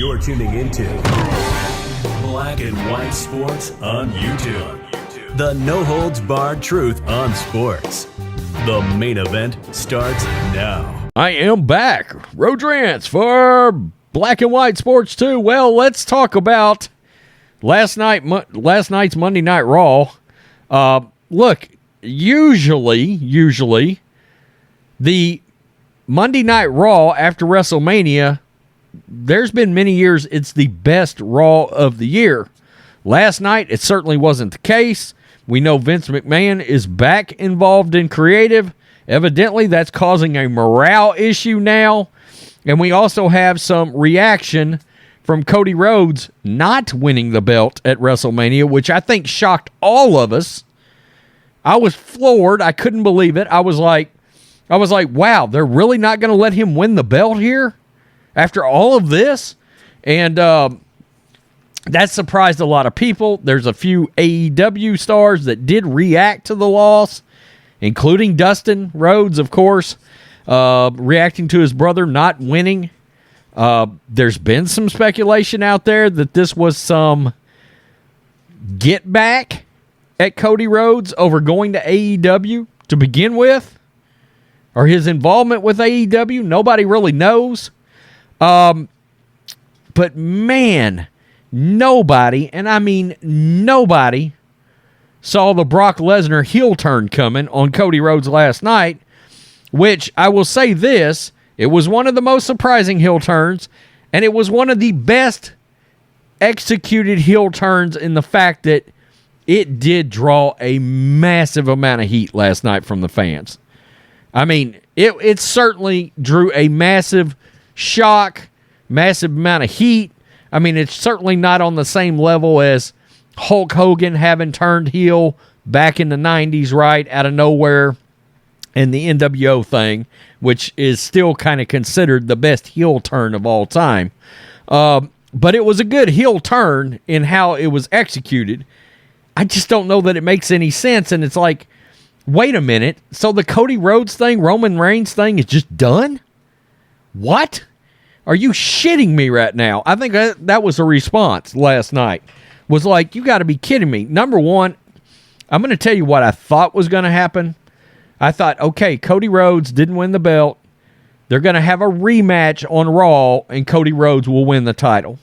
You're tuning into Black and White Sports on YouTube. The no-holds-barred truth on sports. The main event starts now. I am back. Road Rants for Black and White Sports 2. Well, let's talk about last night's Monday Night Raw. Look, usually the Monday Night Raw after WrestleMania, there's been many years it's the best Raw of the year. Last night, it certainly wasn't the case. We know Vince McMahon is back involved in creative. Evidently, that's causing a morale issue now. And we also have some reaction from Cody Rhodes not winning the belt at WrestleMania, which I think shocked all of us. I was floored. I couldn't believe it. I was like, wow, they're really not going to let him win the belt here after all of this? And that surprised a lot of people. There's a few AEW stars that did react to the loss, including Dustin Rhodes, of course, reacting to his brother not winning. There's been some speculation out there that this was some get back at Cody Rhodes over going to AEW to begin with, or his involvement with AEW. Nobody really knows. But man, nobody, and I mean nobody, saw the Brock Lesnar heel turn coming on Cody Rhodes last night, which I will say this, it was one of the most surprising heel turns, and it was one of the best executed heel turns in the fact that it did draw a massive amount of heat last night from the fans. I mean, it certainly drew a massive shock, massive amount of heat. I mean, it's certainly not on the same level as Hulk Hogan having turned heel back in the 90s, right, out of nowhere, and the NWO thing, which is still kind of considered the best heel turn of all time. But it was a good heel turn in how it was executed. I just don't know that it makes any sense, and it's like, wait a minute, so the Cody Rhodes thing, Roman Reigns thing is just done? What? Are you shitting me right now? I think that was a response last night. Was like, you got to be kidding me. Number one, I'm going to tell you what I thought was going to happen. I thought, okay, Cody Rhodes didn't win the belt. They're going to have a rematch on Raw, and Cody Rhodes will win the title.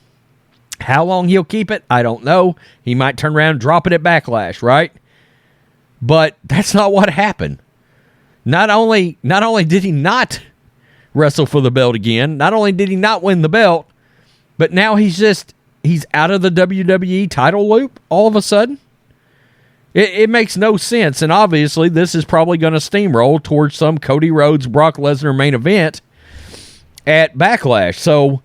How long he'll keep it, I don't know. He might turn around and drop it at Backlash, right? But that's not what happened. Not only did he not wrestle for the belt again, not only did he not win the belt, but now he's out of the WWE title loop all of a sudden. It makes no sense, and obviously this is probably going to steamroll towards some Cody Rhodes, Brock Lesnar main event at Backlash. So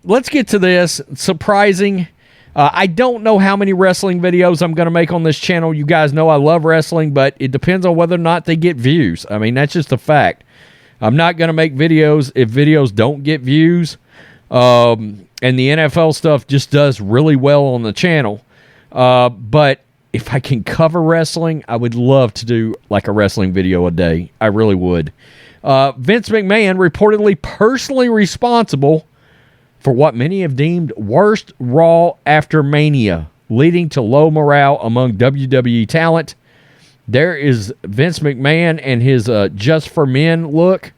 let's get to this. Surprising. I don't know how many wrestling videos I'm going to make on this channel. You guys know I love wrestling, but it depends on whether or not they get views. I mean, that's just a fact. I'm not going to make videos if videos don't get views. And the NFL stuff just does really well on the channel. But if I can cover wrestling, I would love to do like a wrestling video a day. I really would. Vince McMahon reportedly personally responsible for what many have deemed worst Raw after Mania, leading to low morale among WWE talent. There is Vince McMahon and his Just for Men look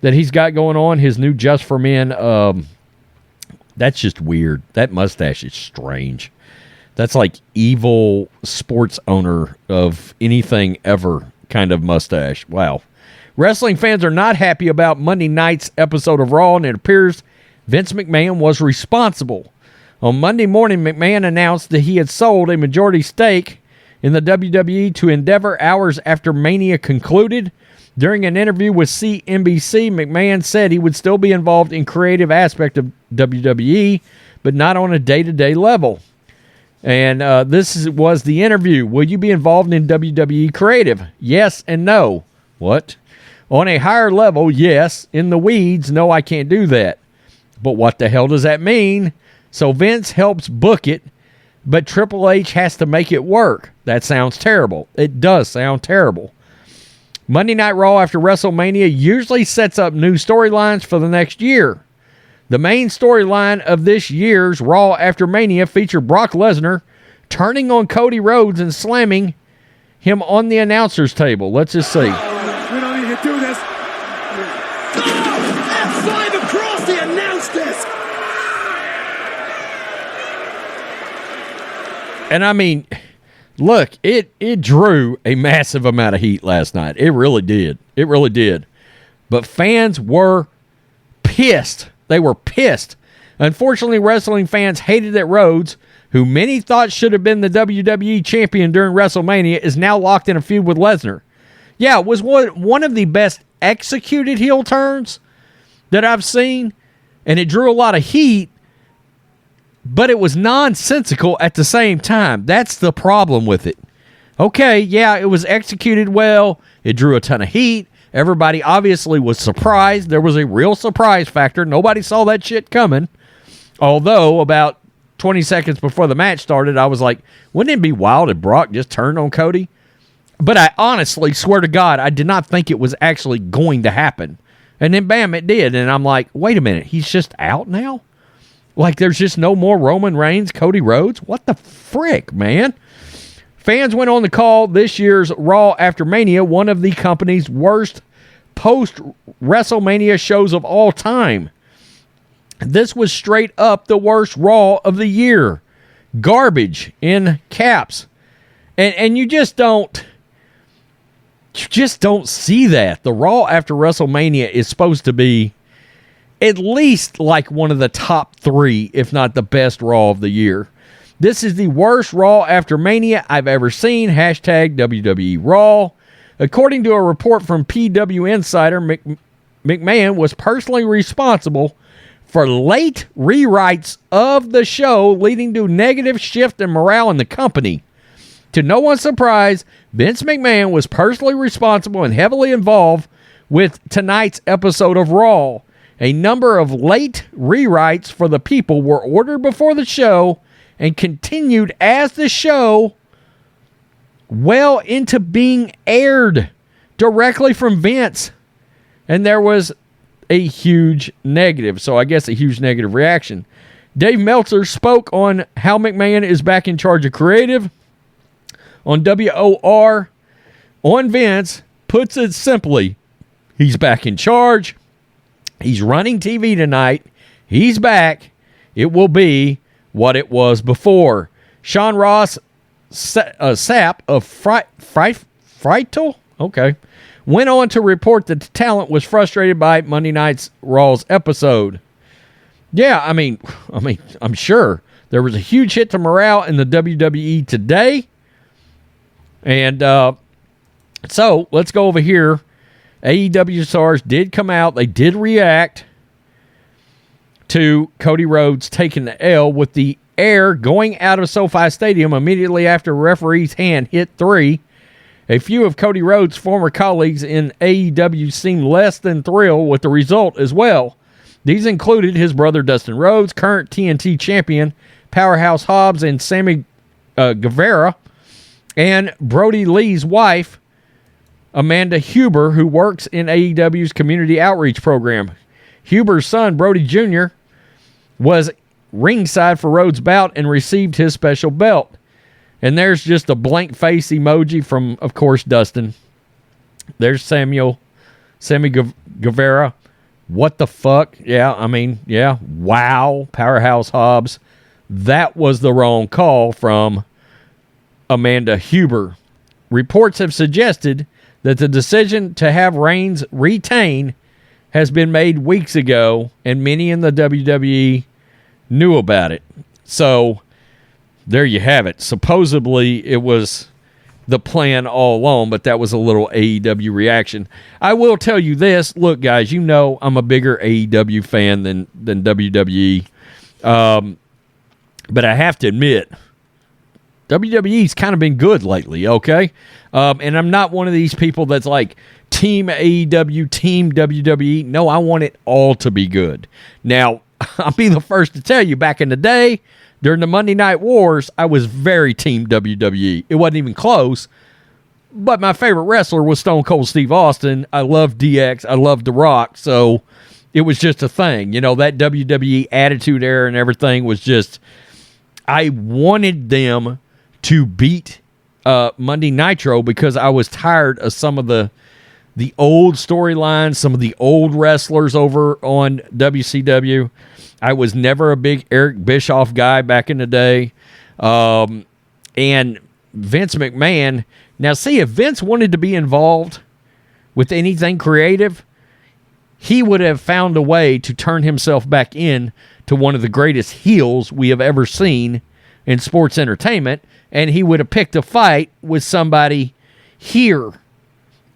that he's got going on. His new Just for Men, that's just weird. That mustache is strange. That's like evil sports owner of anything ever kind of mustache. Wow. Wrestling fans are not happy about Monday night's episode of Raw, and it appears Vince McMahon was responsible. On Monday morning, McMahon announced that he had sold a majority stake in the WWE to Endeavor hours after Mania concluded. During an interview with CNBC, McMahon said he would still be involved in creative aspect of WWE, but not on a day-to-day level. And was the interview. Will you be involved in WWE creative? Yes and no. What? On a higher level, yes. In the weeds, no, I can't do that. But what the hell does that mean? So Vince helps book it, but Triple H has to make it work. That sounds terrible. It does sound terrible. Monday Night Raw after WrestleMania usually sets up new storylines for the next year. The main storyline of this year's Raw After Mania featured Brock Lesnar turning on Cody Rhodes and slamming him on the announcer's table. Let's just see. We don't need to do this. F5 across the announce desk. And I mean, look, it drew a massive amount of heat last night. It really did. It really did. But fans were pissed. They were pissed. Unfortunately, wrestling fans hated that Rhodes, who many thought should have been the WWE champion during WrestleMania, is now locked in a feud with Lesnar. Yeah, it was one of the best executed heel turns that I've seen, and it drew a lot of heat, but it was nonsensical at the same time. That's the problem with it. Okay, yeah, it was executed well. It drew a ton of heat. Everybody obviously was surprised. There was a real surprise factor. Nobody saw that shit coming. Although, about 20 seconds before the match started, I was like, wouldn't it be wild if Brock just turned on Cody? But I honestly swear to God, I did not think it was actually going to happen. And then, bam, it did. And I'm like, wait a minute, he's just out now? Like, there's just no more Roman Reigns, Cody Rhodes? What the frick, man? Fans went on to call this year's Raw After Mania one of the company's worst post-WrestleMania shows of all time. This was straight up the worst Raw of the year. Garbage in caps. And you just don't see that. The Raw after WrestleMania is supposed to be at least like one of the top 3, if not the best Raw of the year. This is the worst Raw after Mania I've ever seen. Hashtag WWE Raw. According to a report from PW Insider, McMahon was personally responsible for late rewrites of the show, leading to negative shift in morale in the company. To no one's surprise, Vince McMahon was personally responsible and heavily involved with tonight's episode of Raw. A number of late rewrites for the people were ordered before the show and continued as the show well into being aired directly from Vince. And there was a huge negative. So I guess a huge negative reaction. Dave Meltzer spoke on how McMahon is back in charge of creative. On WOR, on Vince, puts it simply, he's back in charge. He's running TV tonight. He's back. It will be what it was before. Sean Ross Sapp of Frightel, okay, went on to report that the talent was frustrated by Monday Night's Raw's episode. Yeah, I mean, I'm sure there was a huge hit to morale in the WWE today. And so let's go over here. AEW Stars did come out. They did react to Cody Rhodes taking the L with the air going out of SoFi Stadium immediately after referee's hand hit 3. A few of Cody Rhodes' former colleagues in AEW seemed less than thrilled with the result as well. These included his brother Dustin Rhodes, current TNT champion Powerhouse Hobbs, and Sammy Guevara, and Brody Lee's wife, Amanda Huber, who works in AEW's community outreach program. Huber's son, Brody Jr., was ringside for Rhodes' bout and received his special belt. And there's just a blank face emoji from, of course, Dustin. There's Sammy Guevara. What the fuck? Yeah, I mean, yeah. Wow, Powerhouse Hobbs. That was the wrong call from Amanda Huber. Reports have suggested that the decision to have Reigns retain has been made weeks ago, and many in the WWE knew about it. So, there you have it. Supposedly, it was the plan all along, but that was a little AEW reaction. I will tell you this. Look, guys, you know I'm a bigger AEW fan than WWE. But I have to admit, WWE's kind of been good lately, okay? And I'm not one of these people that's like, Team AEW, Team WWE. No, I want it all to be good. Now, I'll be the first to tell you, back in the day, during the Monday Night Wars, I was very Team WWE. It wasn't even close, but my favorite wrestler was Stone Cold Steve Austin. I love DX. I love The Rock. So It was just a thing. You know, that WWE Attitude Era and everything was just, I wanted them to beat Monday Nitro because I was tired of some of the old storylines, some of the old wrestlers over on WCW. I was never a big Eric Bischoff guy back in the day. And Vince McMahon. Now, see, if Vince wanted to be involved with anything creative, he would have found a way to turn himself back in to one of the greatest heels we have ever seen in sports entertainment, and he would have picked a fight with somebody here.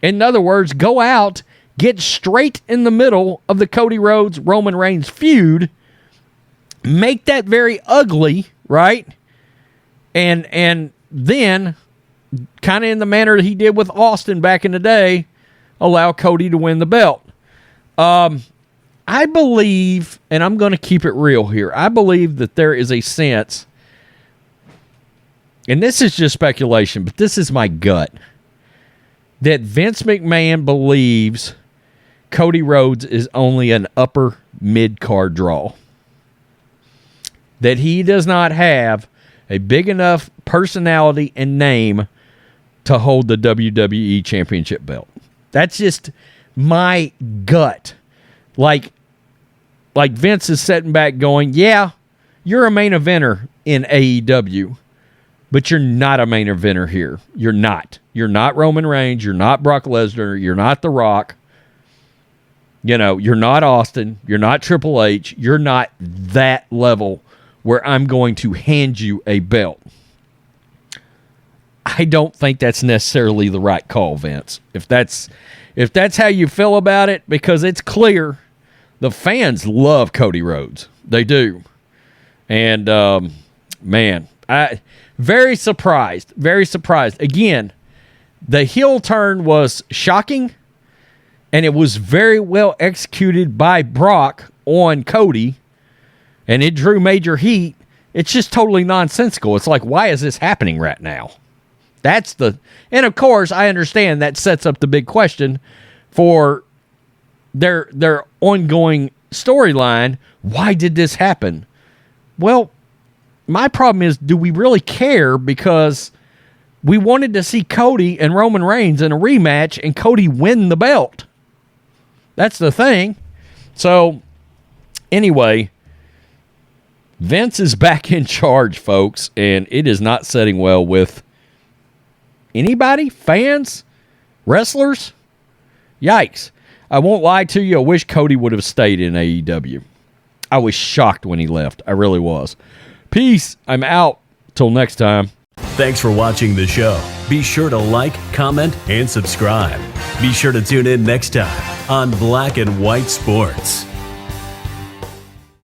In other words, go out, get straight in the middle of the Cody Rhodes, Roman Reigns feud, make that very ugly, right? And then, kind of in the manner that he did with Austin back in the day, allow Cody to win the belt. I believe, and I'm going to keep it real here, I believe that there is a sense, and this is just speculation, but this is my gut, that Vince McMahon believes Cody Rhodes is only an upper mid-card draw. That he does not have a big enough personality and name to hold the WWE Championship belt. That's just my gut. Like Vince is sitting back going, yeah, you're a main eventer in AEW, but you're not a main eventer here. You're not. You're not Roman Reigns. You're not Brock Lesnar. You're not The Rock. You know, you're not Austin. You're not Triple H. You're not that level where I'm going to hand you a belt. I don't think that's necessarily the right call, Vince. If that's how you feel about it, because it's clear the fans love Cody Rhodes. They do. And, man, very surprised. Very surprised. Again, the heel turn was shocking, and it was very well executed by Brock on Cody, and it drew major heat. It's just totally nonsensical. It's like, why is this happening right now? And of course, I understand that sets up the big question for their ongoing storyline. Why did this happen? Well, my problem is, do we really care? Because we wanted to see Cody and Roman Reigns in a rematch and Cody win the belt. That's the thing. So, anyway, Vince is back in charge, folks, and it is not setting well with anybody, fans, wrestlers. Yikes. I won't lie to you. I wish Cody would have stayed in AEW. I was shocked when he left. I really was. Peace. I'm out. Till next time. Thanks for watching the show. Be sure to like, comment, and subscribe. Be sure to tune in next time on Black and White Sports.